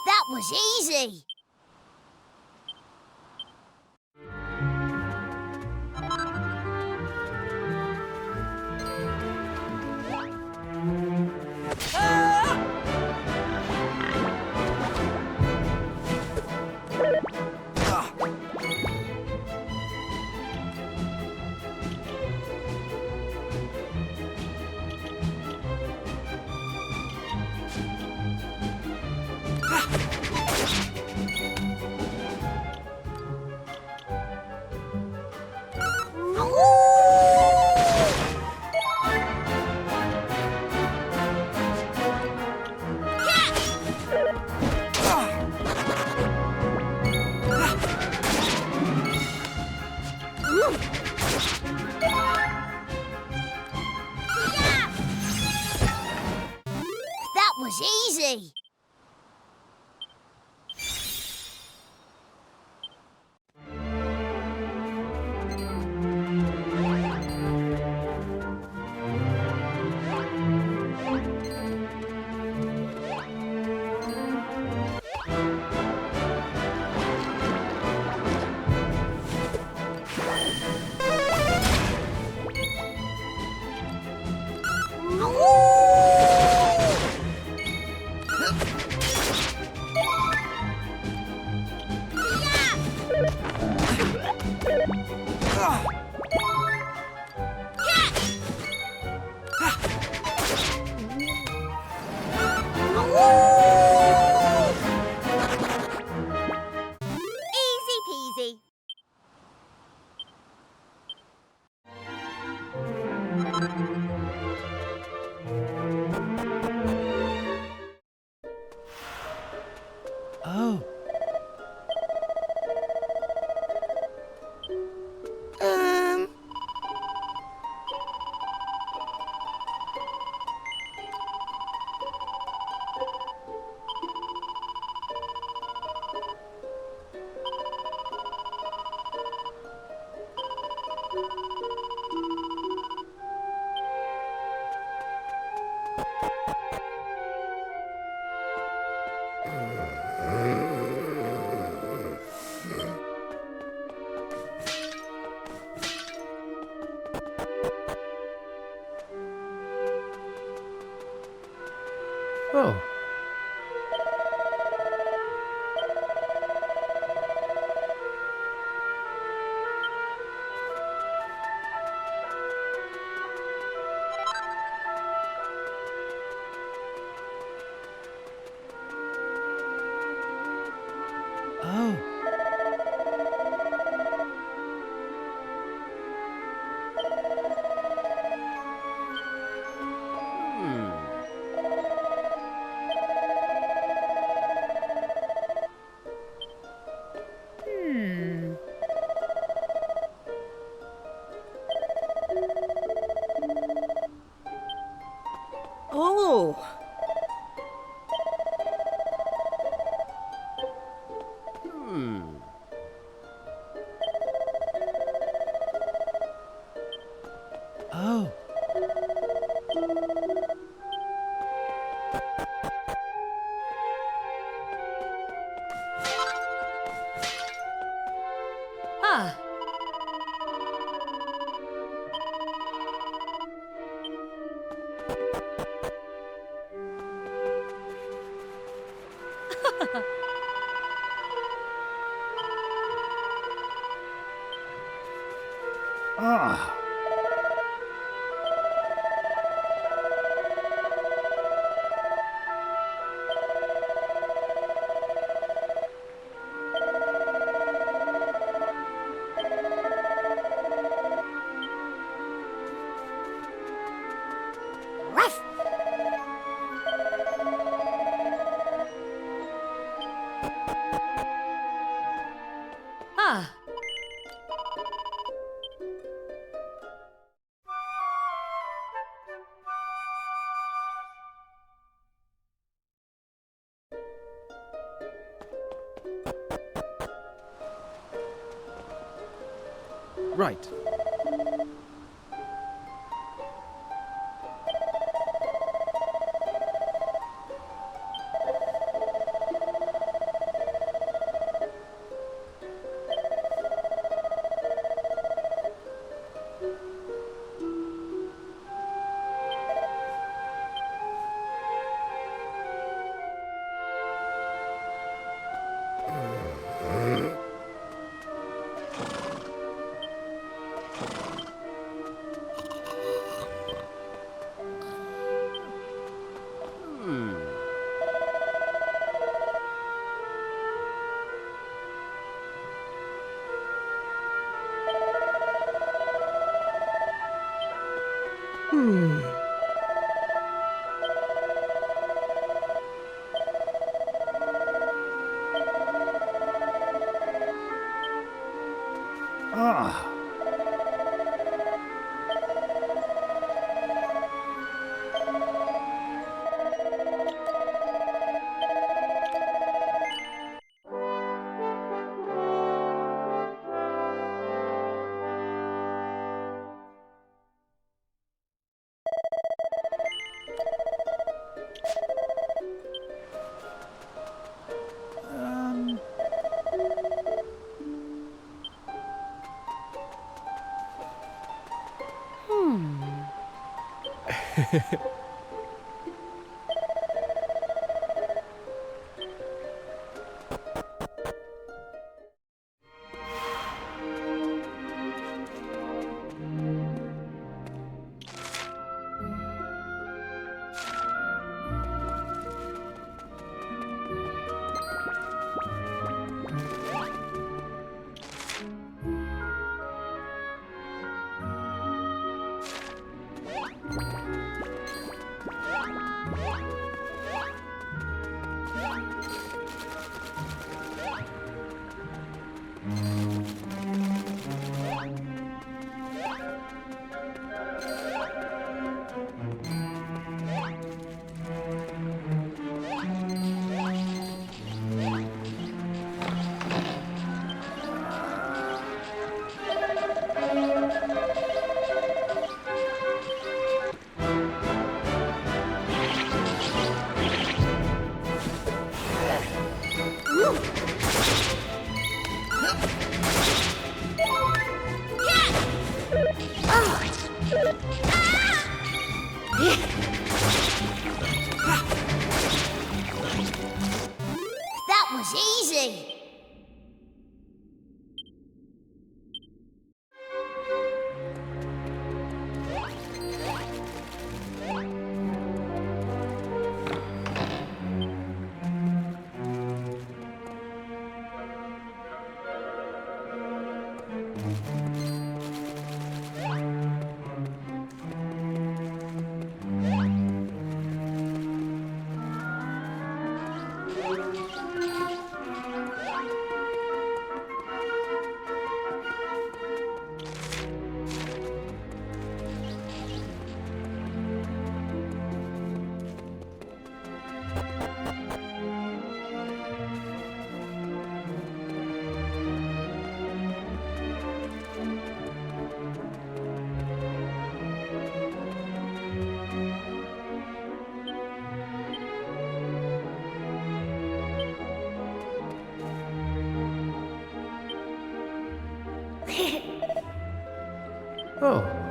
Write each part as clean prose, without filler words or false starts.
That was easy. That was easy. Easy peasy. Oh. Oh. Oh. Oh. Oh. Ah. Ah. Right. Ah. Um. That was easy. Oh.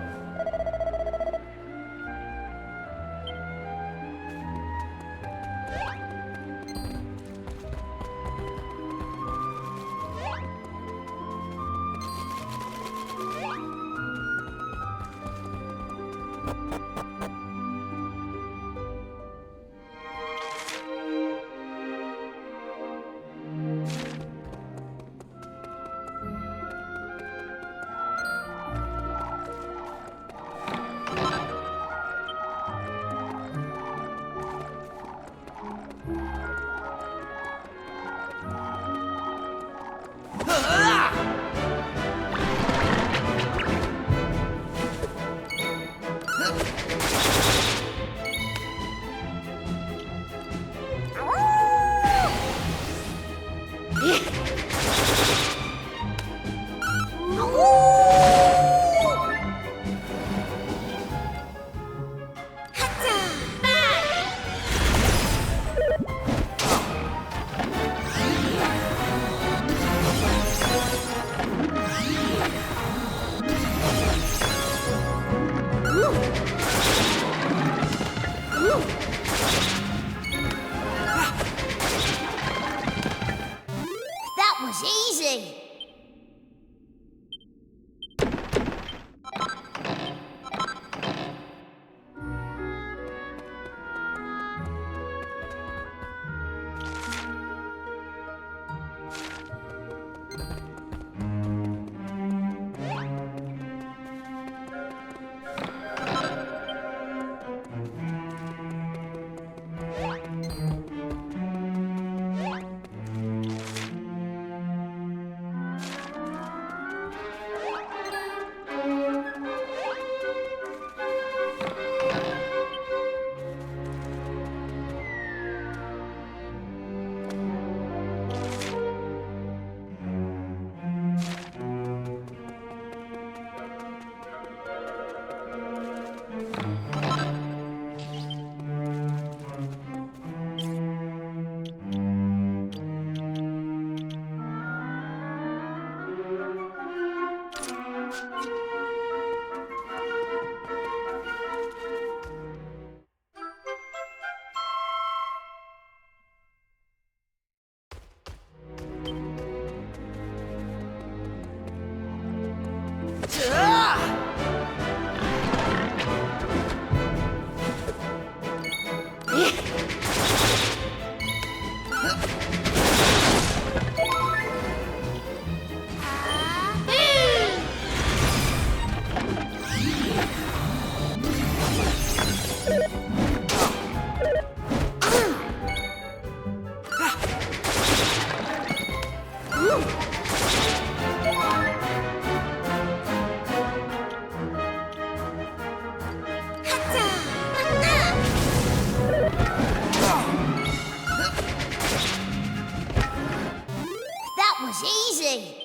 easy.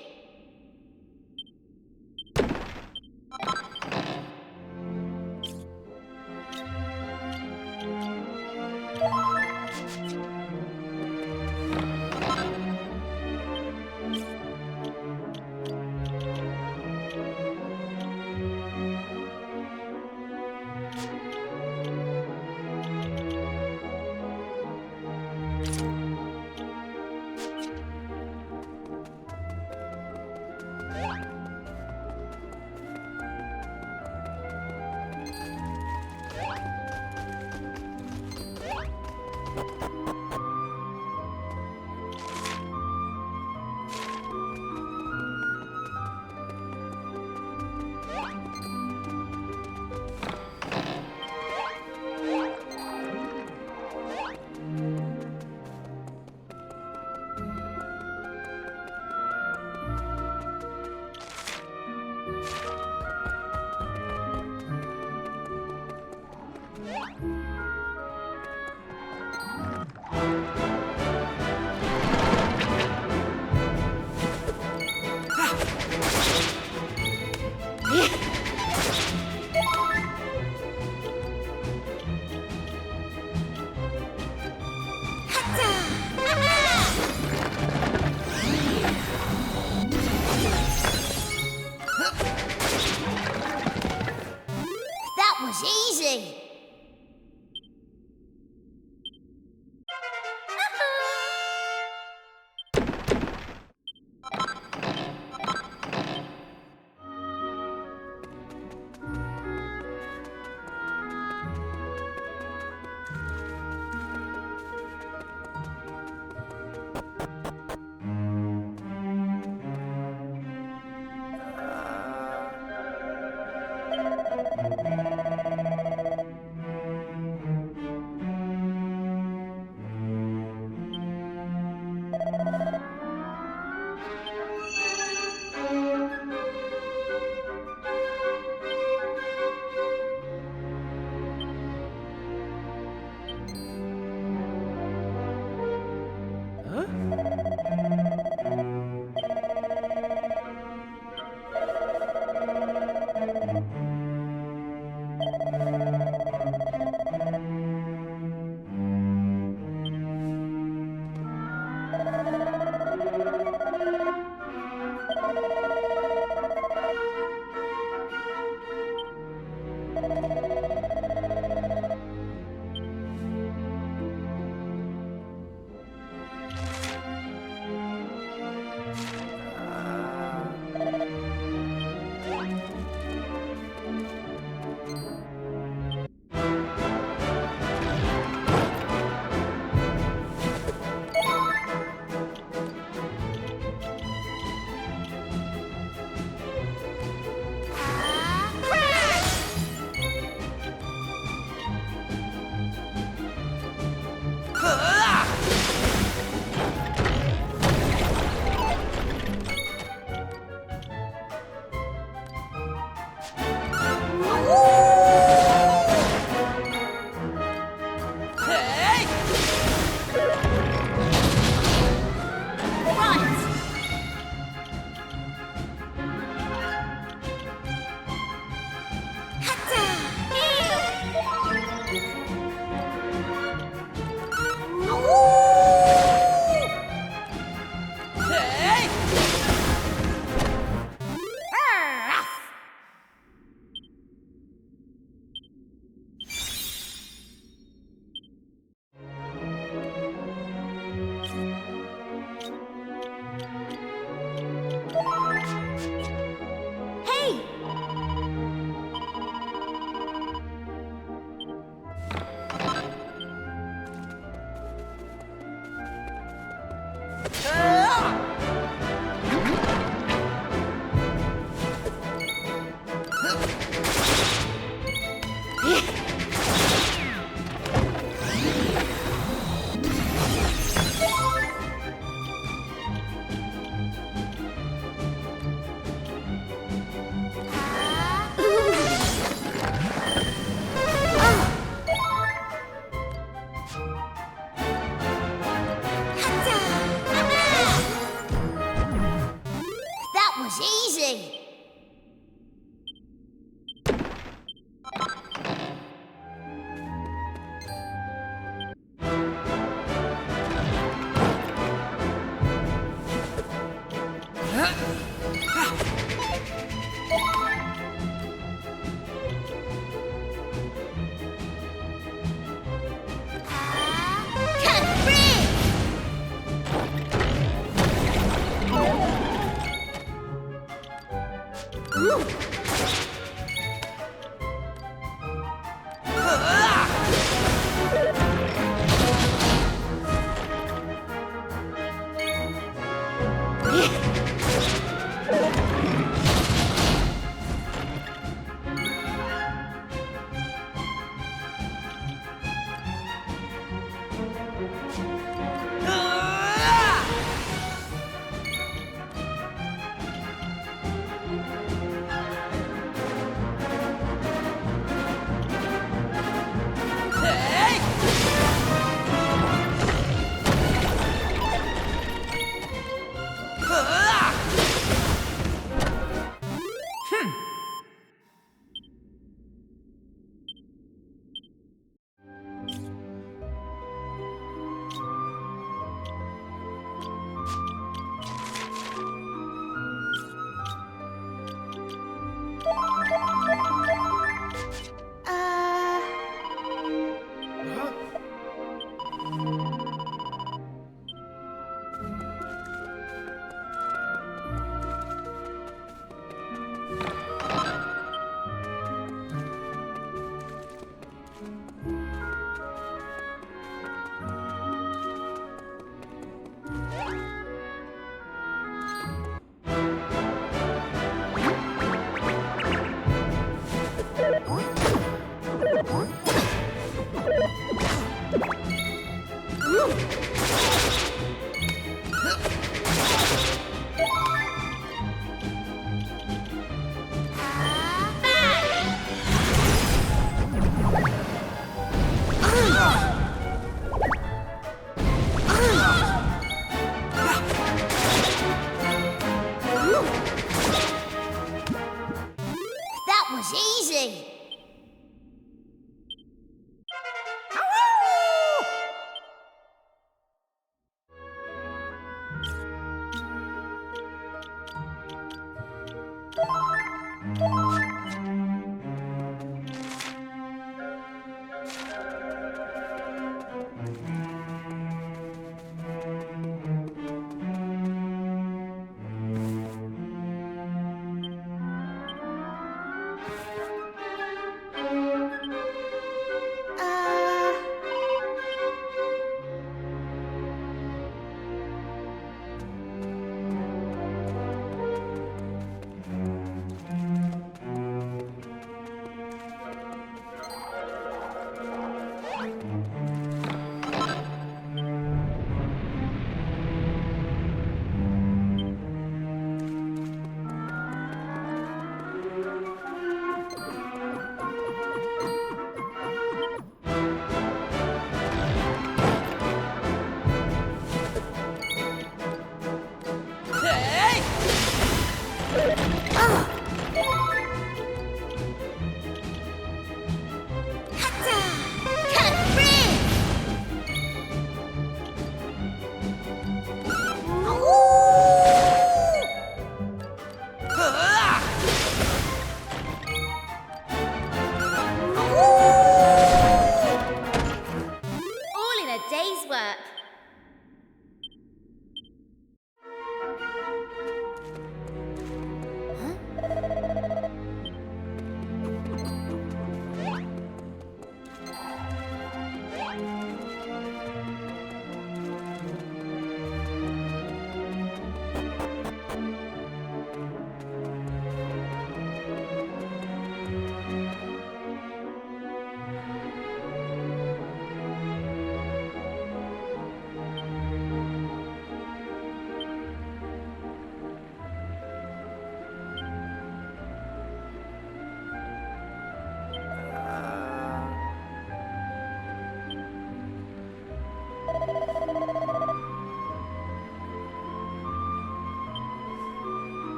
That was easy.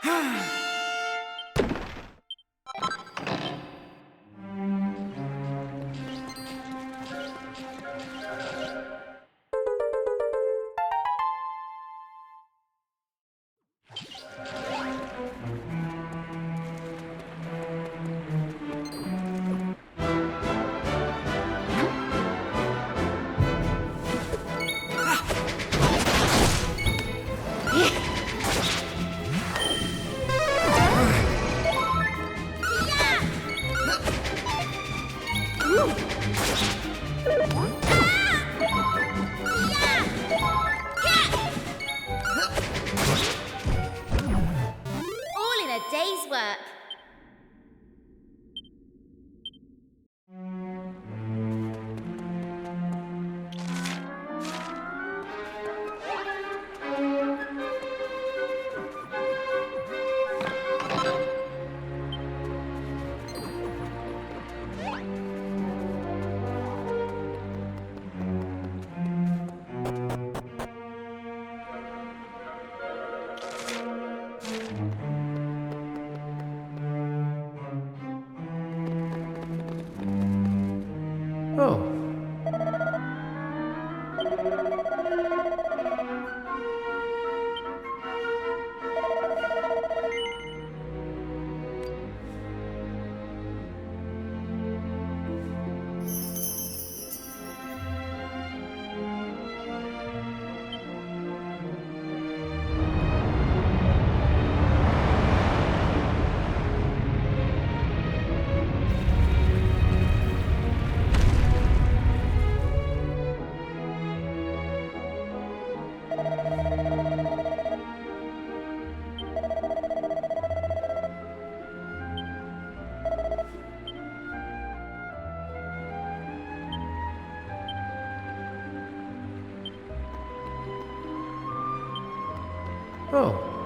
All in a day's work. Oh. Oh.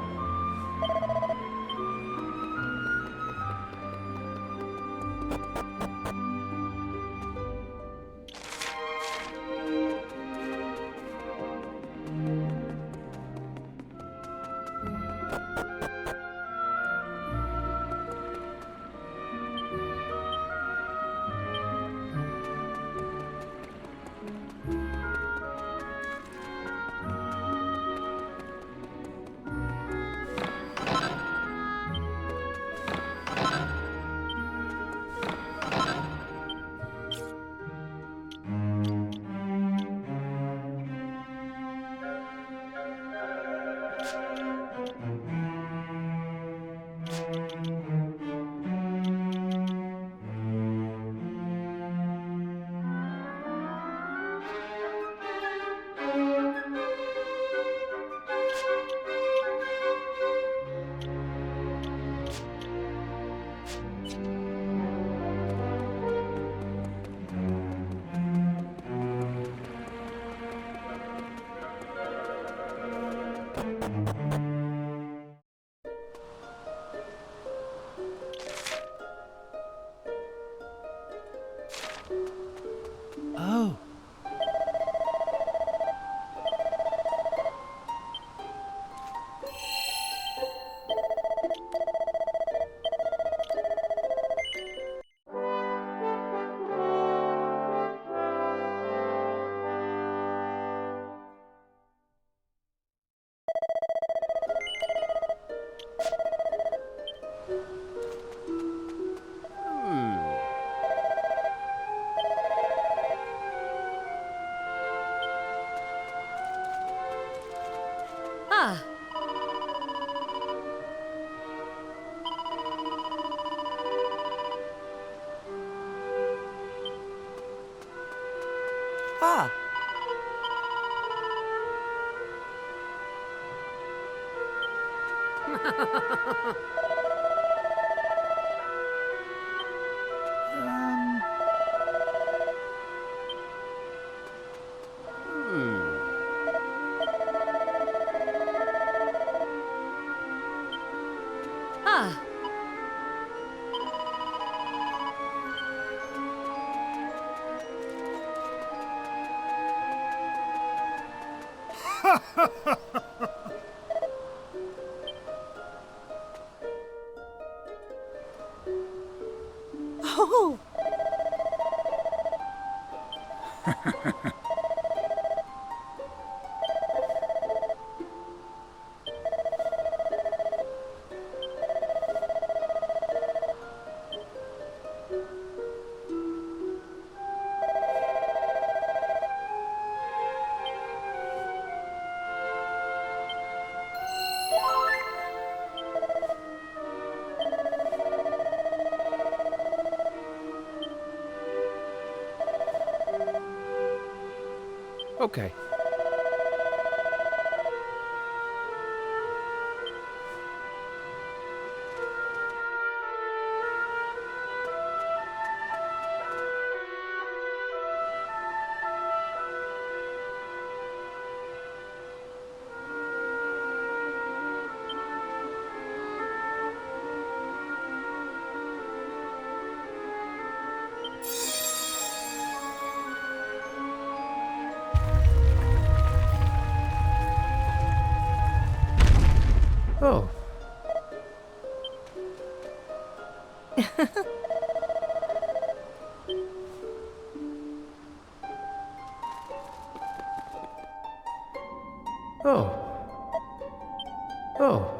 Oh. Ah, Ah, Um. ah. Oh! Okay. Oh. Oh. Oh.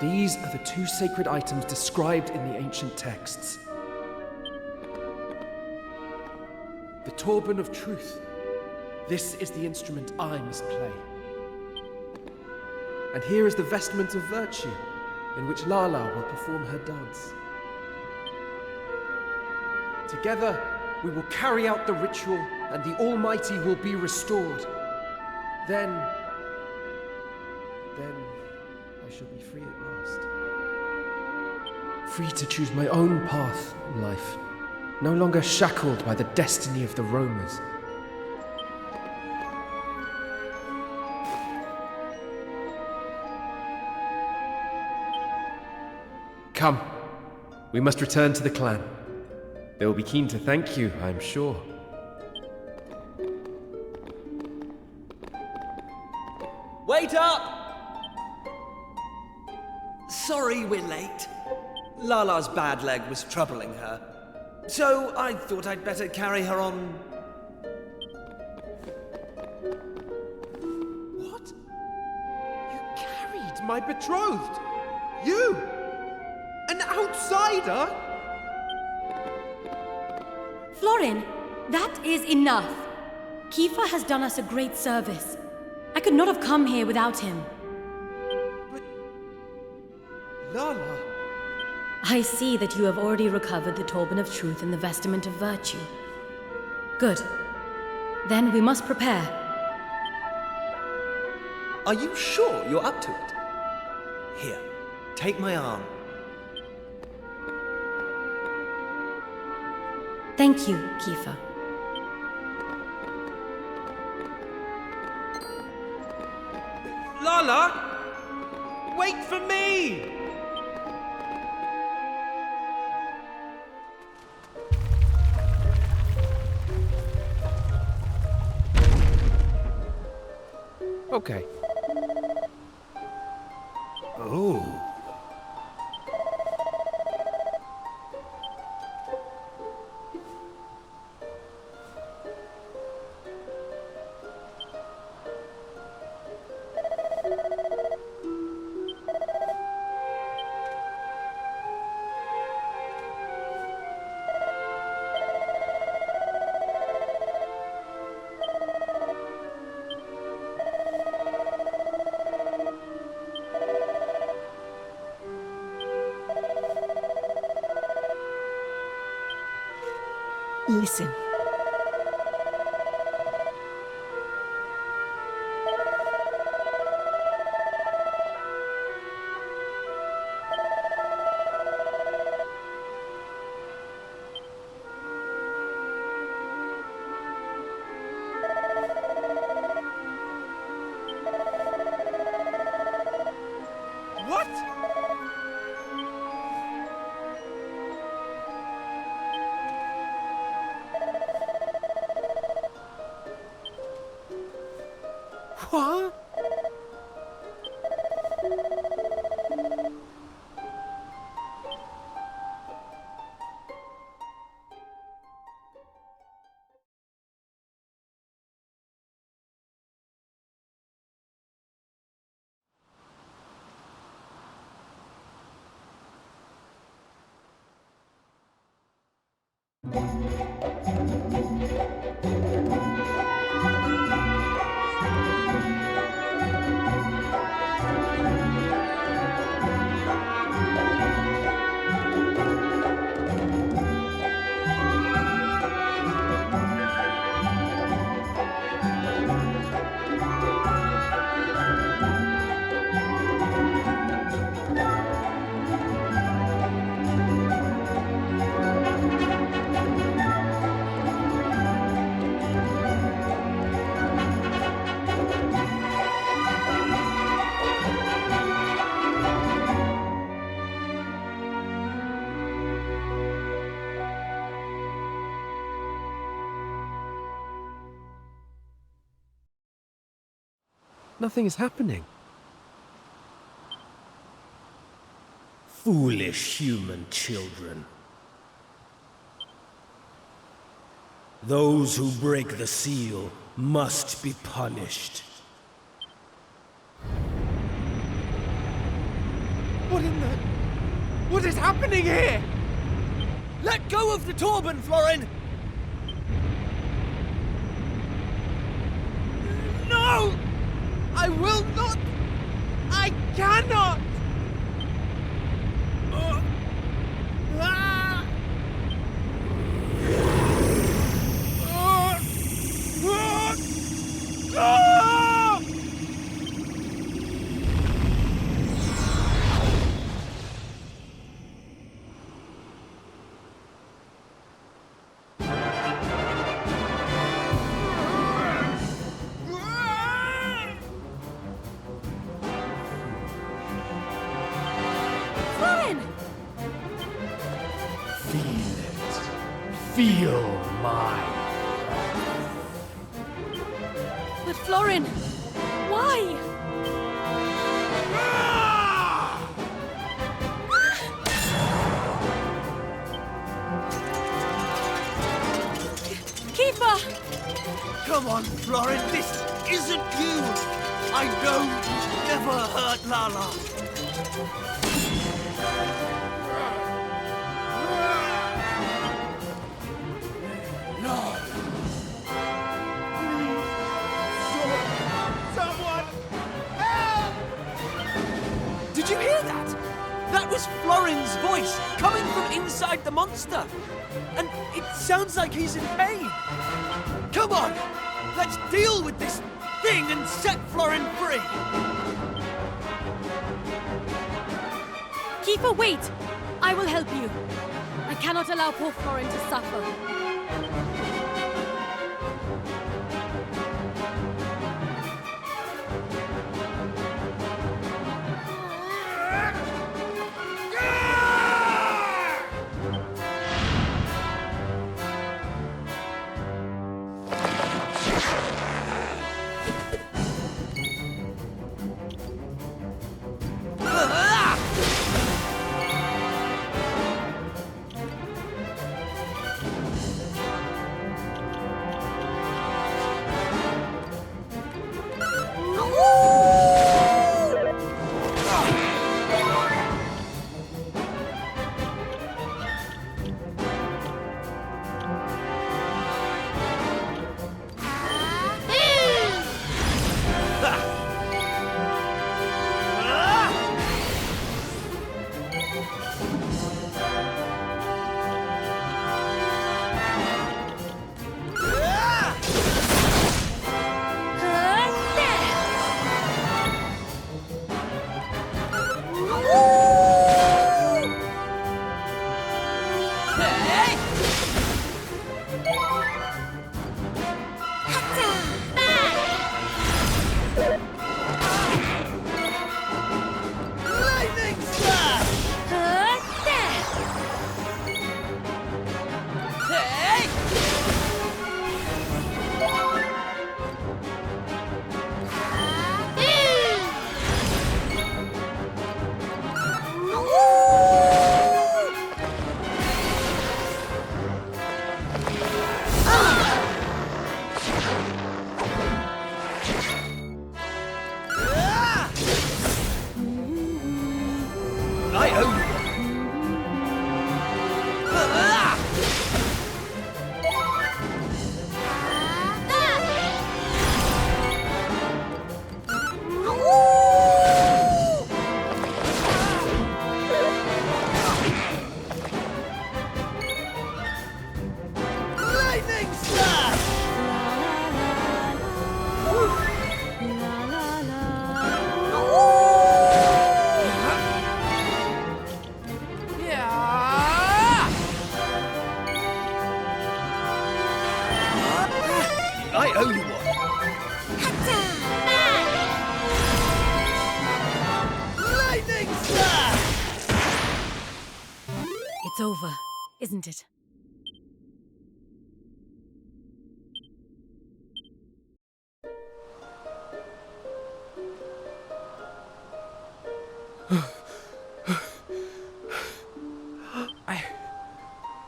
These are the two sacred items described in the ancient texts. The Torban of Truth. This is the instrument I must play. And here is the Vestment of Virtue, in which Lala will perform her dance. Together, we will carry out the ritual, and the Almighty will be restored. Then I shall be free at last. Free to choose my own path in life, no longer shackled by the destiny of the roamers. Come, we must return to the clan. They will be keen to thank you, I am sure. Wait up! Sorry we're late. Lala's bad leg was troubling her. So I thought I'd better carry her on... What? You carried my betrothed? You? An outsider? Florin, that is enough. Kiefer has done us a great service. I could not have come here without him. But... Lala... I see that you have already recovered the Torban of Truth and the Vestment of Virtue. Good. Then we must prepare. Are you sure you're up to it? Here, take my arm. Thank you, Kiefer. Lala! Wait for me! Okay. Oh. Listen. What? Nothing is happening. Foolish human children. Those who break the seal must be punished. What in the... What is happening here? Let go of the Torben, Florin! No! I will not! I cannot! Ah! Ah! Florin! Feel it. Feel my... But Florin, why? Kiefer! Come on, Florin, this isn't you! I know you never hurt Lala. No. Someone help! Did you hear that? That was Florin's voice coming from inside the monster. And it sounds like he's in pain. Come on, let's deal with this thing and set Florin free. Kiefer, wait! I will help you. I cannot allow poor Florin to suffer. I owe you one. It's over, isn't it?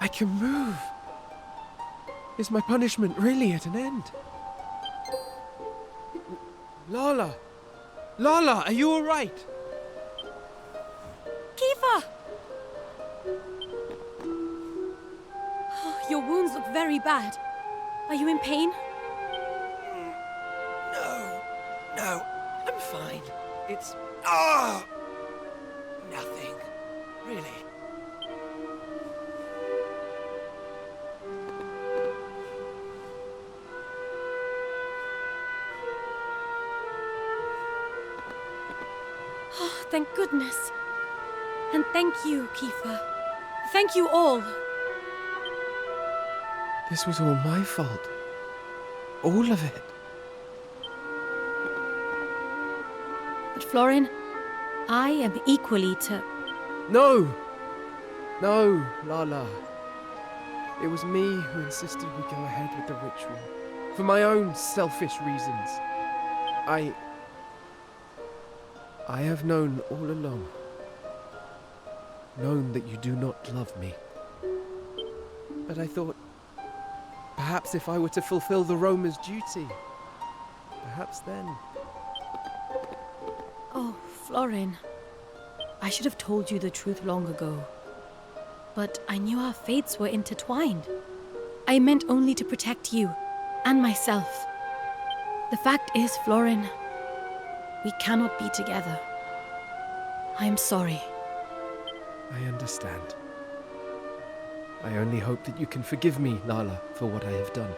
I can move. Is my punishment really at an end? Lala! Lala, are you alright? Kiefer! Your wounds look very bad. Are you in pain? No, I'm fine. It's... nothing. Really. Oh, thank goodness. And thank you, Kiefer. Thank you all. This was all my fault. All of it. But Florin, I am equally to... No! No, Lala. It was me who insisted we go ahead with the ritual. For my own selfish reasons. I have known all along. Known that you do not love me. But I thought, perhaps if I were to fulfill the Roma's duty, perhaps then... Oh, Florin. I should have told you the truth long ago. But I knew our fates were intertwined. I meant only to protect you, and myself. The fact is, Florin, we cannot be together. I am sorry. I understand. I only hope that you can forgive me, Lala, for what I have done.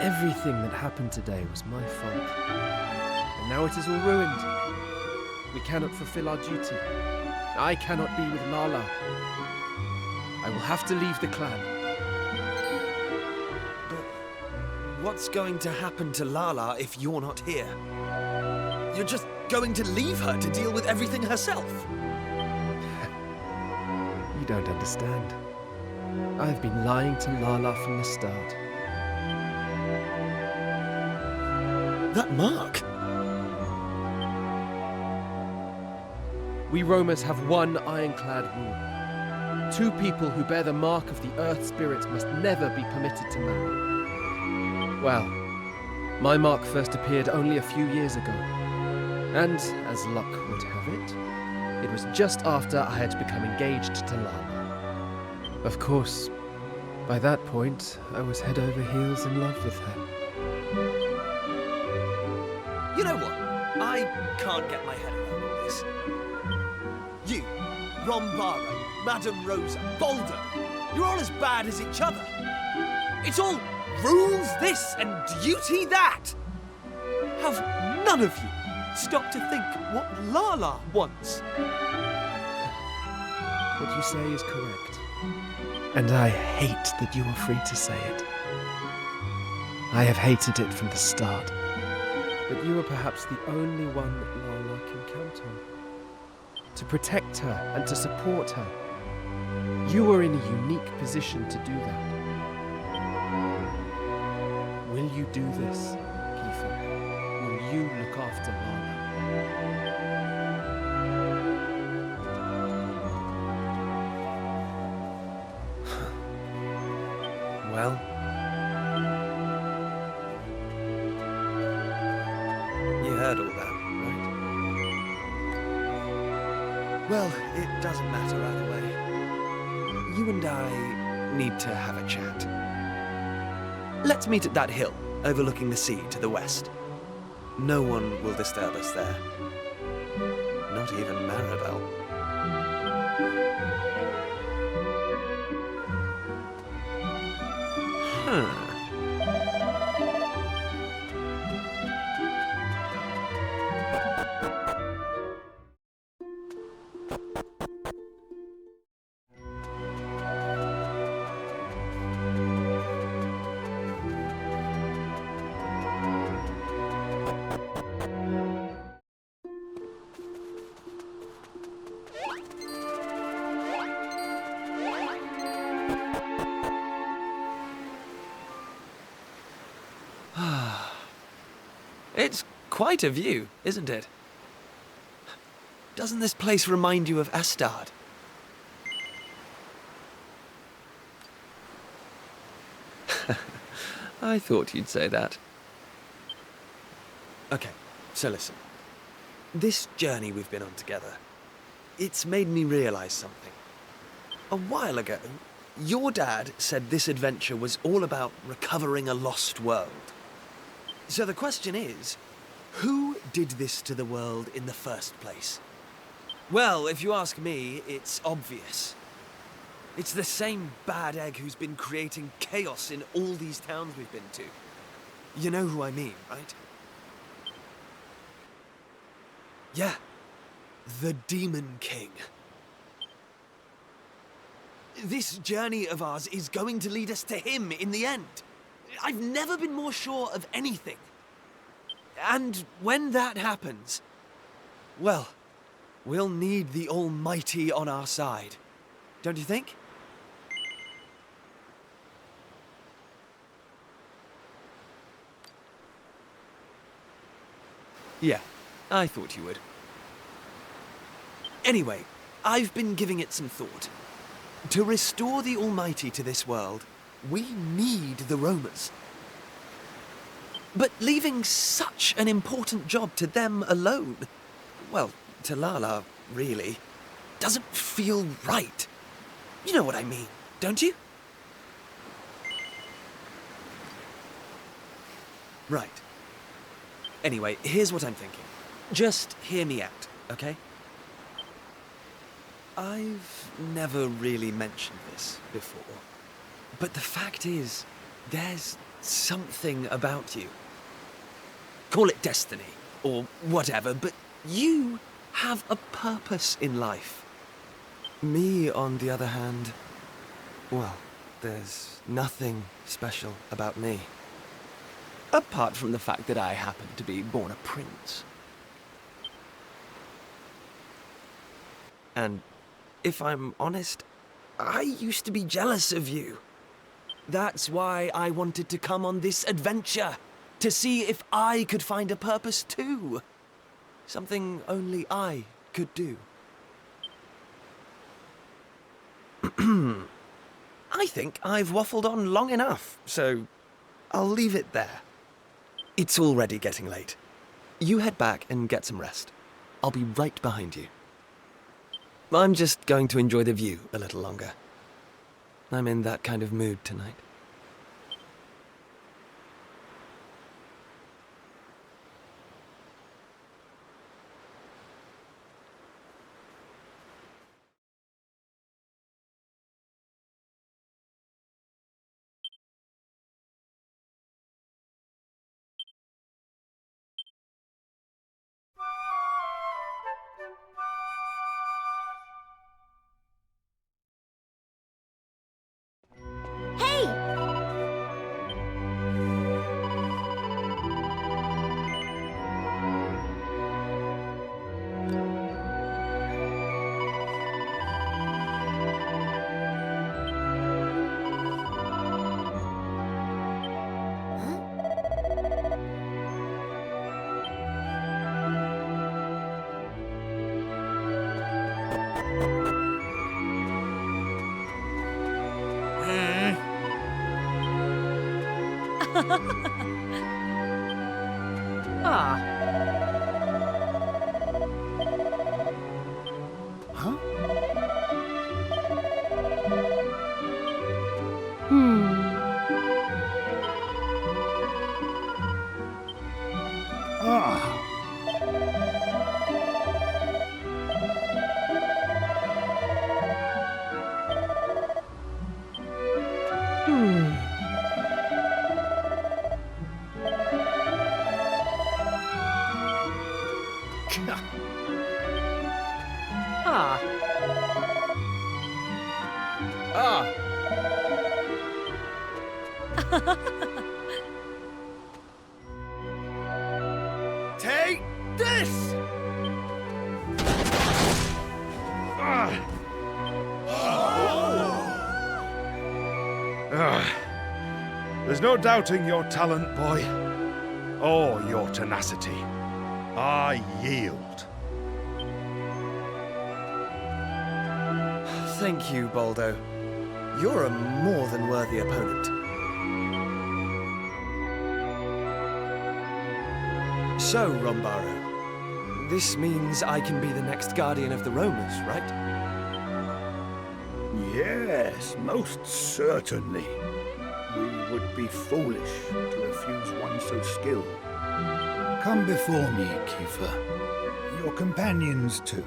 Everything that happened today was my fault. And now it is all ruined. We cannot fulfill our duty. I cannot be with Lala. I will have to leave the clan. But what's going to happen to Lala if you're not here? You're just going to leave her to deal with everything herself? You don't understand. I have been lying to Lala from the start. That mark? We Romans have one ironclad rule. Two people who bear the mark of the Earth Spirit must never be permitted to marry. Well, my mark first appeared only a few years ago. And, as luck would have it, it was just after I had become engaged to Lala. Of course, by that point, I was head over heels in love with her. You know what? I can't get my head around all this. You, Rombaro, Madame Rosa, Baldo, you're all as bad as each other. It's all rules this and duty that. Have none of you stopped to think what Lala wants? What you say is correct. And I hate that you are free to say it. I have hated it from the start. But you are perhaps the only one that Lala can count on. To protect her and to support her. You are in a unique position to do that. Will you do this, Kiefer? Will you look after Lala? Well, you heard all that, right? Well, it doesn't matter either way. You and I need to have a chat. Let's meet at that hill overlooking the sea to the west. No one will disturb us there. Not even Maribel. It's quite a view, isn't it? Doesn't this place remind you of Astard? I thought you'd say that. Okay, so listen. This journey we've been on together, it's made me realize something. A while ago, your dad said this adventure was all about recovering a lost world. So the question is, who did this to the world in the first place? Well, if you ask me, it's obvious. It's the same bad egg who's been creating chaos in all these towns we've been to. You know who I mean, right? Yeah, the Demon King. This journey of ours is going to lead us to him in the end. I've never been more sure of anything. And when that happens, well, we'll need the Almighty on our side. Don't you think? Yeah, I thought you would. Anyway, I've been giving it some thought. To restore the Almighty to this world, we need the Roamers. But leaving such an important job to them alone, well, to Lala, really, doesn't feel right. You know what I mean, don't you? Right. Anyway, here's what I'm thinking. Just hear me out, okay? I've never really mentioned this before, but the fact is, there's something about you. Call it destiny, or whatever, but you have a purpose in life. Me, on the other hand, well, there's nothing special about me. Apart from the fact that I happen to be born a prince. And if I'm honest, I used to be jealous of you. That's why I wanted to come on this adventure, to see if I could find a purpose too. Something only I could do. I think I've waffled on long enough, so I'll leave it there. It's already getting late. You head back and get some rest. I'll be right behind you. I'm just going to enjoy the view a little longer. I'm in that kind of mood tonight. Ah. Ah. Ah! Take this! There's no doubting your talent, boy, or your tenacity. I yield. Thank you, Baldo. You're a more than worthy opponent. So, Rombaro, this means I can be the next guardian of the Romans, right? Yes, most certainly. We would be foolish to refuse one so skilled. Come before me, Kiefer. Your companions, too.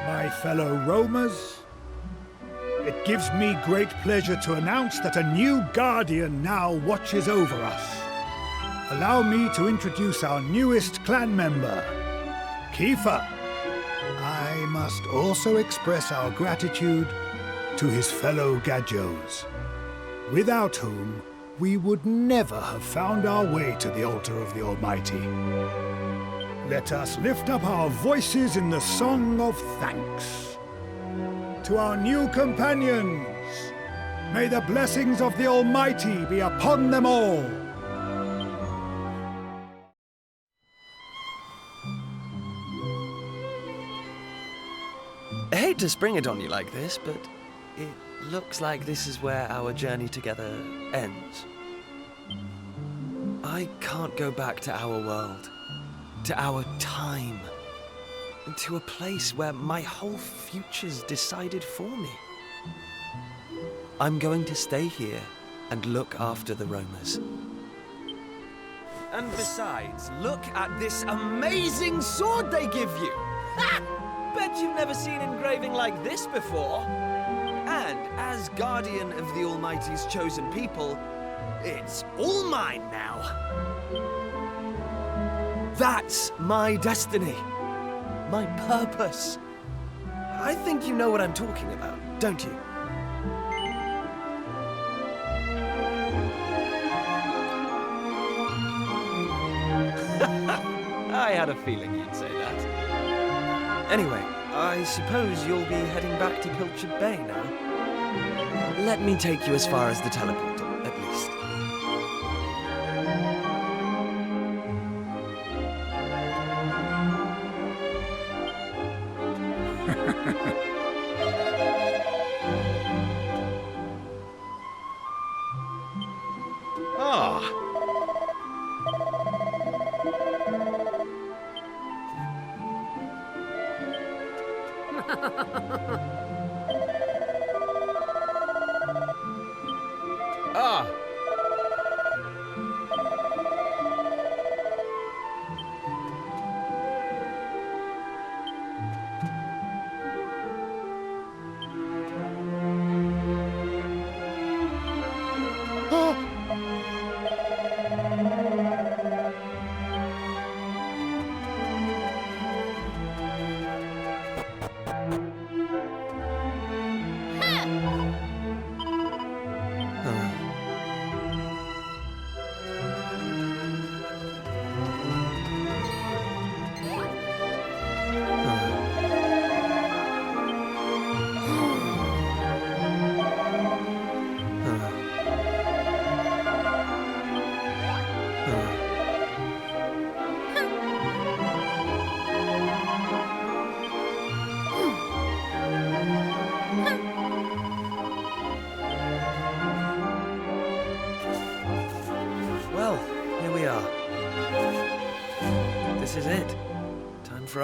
My fellow roamers, it gives me great pleasure to announce that a new guardian now watches over us. Allow me to introduce our newest clan member, Kiefer. I must also express our gratitude to his fellow Gajos, without whom we would never have found our way to the altar of the Almighty. Let us lift up our voices in the song of thanks. To our new companions, may the blessings of the Almighty be upon them all. I hate to spring it on you like this, but it looks like this is where our journey together ends. I can't go back to our world, to our time, to a place where my whole future's decided for me. I'm going to stay here and look after the roamers. And besides, look at this amazing sword they give you! Ha! Bet you've never seen engraving like this before. And as guardian of the Almighty's chosen people, it's all mine now. That's my destiny. My purpose. I think you know what I'm talking about, don't you? I had a feeling you'd say that. Anyway, I suppose you'll be heading back to Pilchard Bay now. Let me take you as far as the teleporter, at least. Ah, Ah!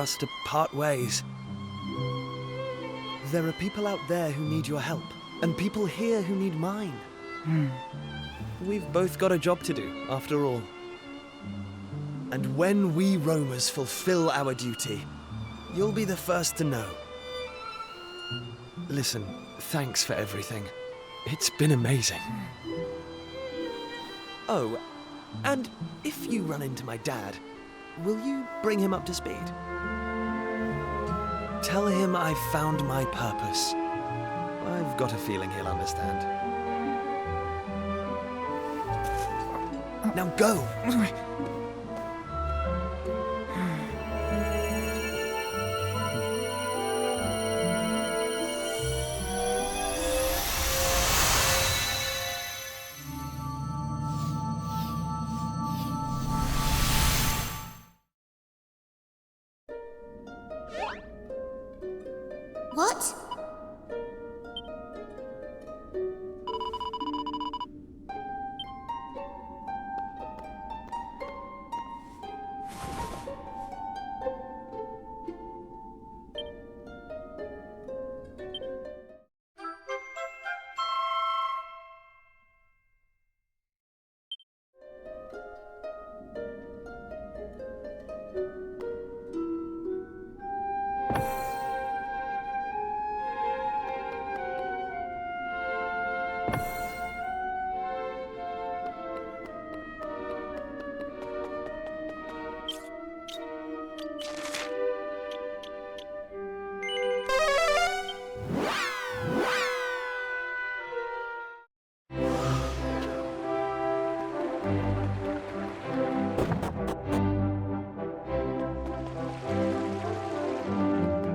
us to part ways. There are people out there who need your help, and people here who need mine. We've both got a job to do, after all. And when we roamers fulfill our duty, you'll be the first to know. Listen, thanks for everything. It's been amazing. Oh, and if you run into my dad, will you bring him up to speed? Tell him I've found my purpose. I've got a feeling he'll understand. Now go! What?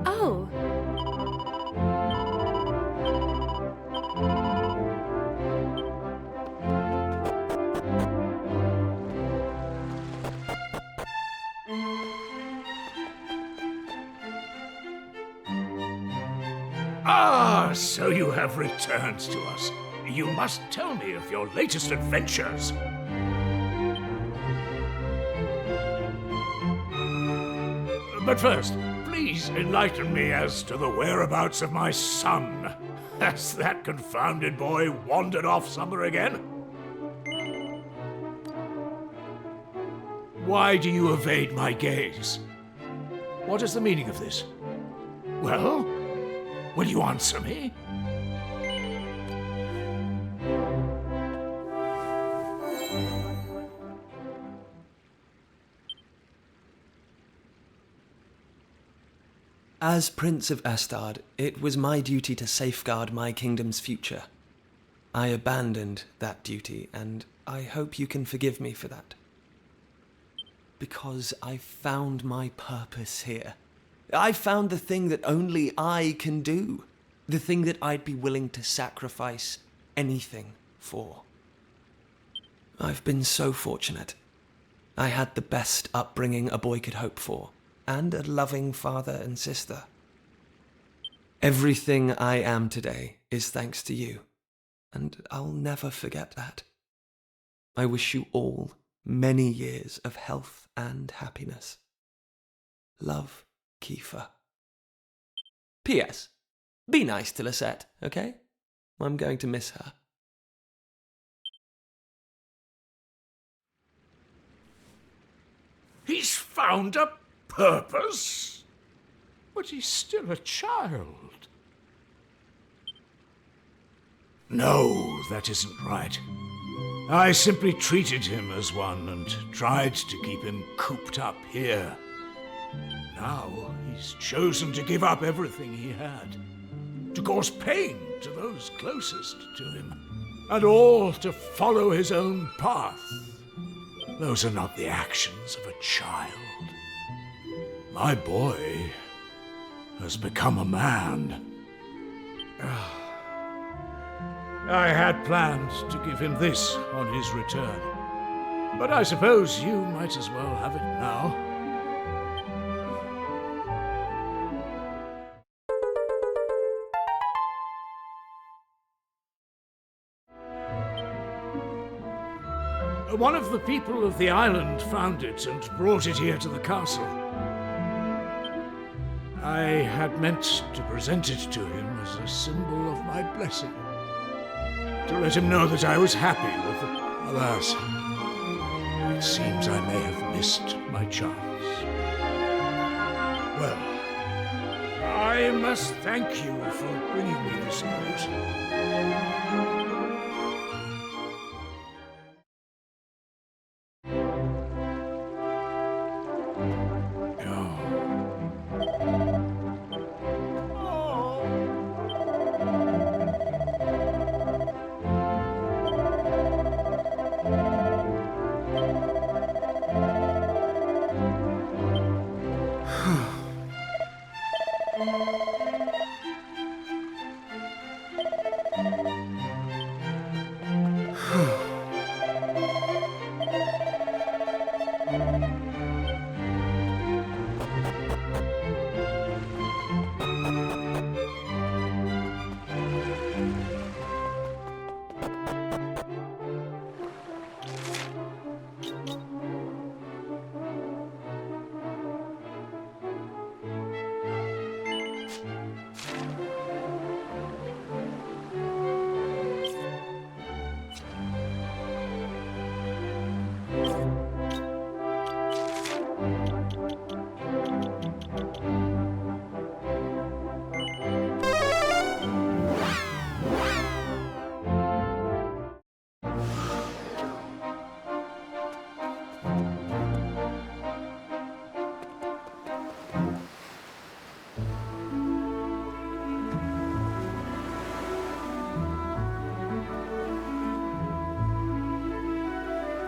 Oh, Ah, so you have returned to us. You must tell me of your latest adventures. But first, please enlighten me as to the whereabouts of my son. Has that confounded boy wandered off somewhere again? Why do you evade my gaze? What is the meaning of this? Well, will you answer me? As Prince of Astard, it was my duty to safeguard my kingdom's future. I abandoned that duty, and I hope you can forgive me for that. Because I found my purpose here. I found the thing that only I can do. The thing that I'd be willing to sacrifice anything for. I've been so fortunate. I had the best upbringing a boy could hope for, and a loving father and sister. Everything I am today is thanks to you, and I'll never forget that. I wish you all many years of health and happiness. Love, Kiefer. P.S. Be nice to Lisette, okay? I'm going to miss her. He's found a purpose? But he's still a child. No, that isn't right. I simply treated him as one and tried to keep him cooped up here. Now he's chosen to give up everything he had, to cause pain to those closest to him, and all to follow his own path. Those are not the actions of a child. My boy has become a man. I had planned to give him this on his return, but I suppose you might as well have it now. One of the people of the island found it and brought it here to the castle. I had meant to present it to him as a symbol of my blessing. To let him know that I was happy with it. Alas, it seems I may have missed my chance. Well, I must thank you for bringing me this note.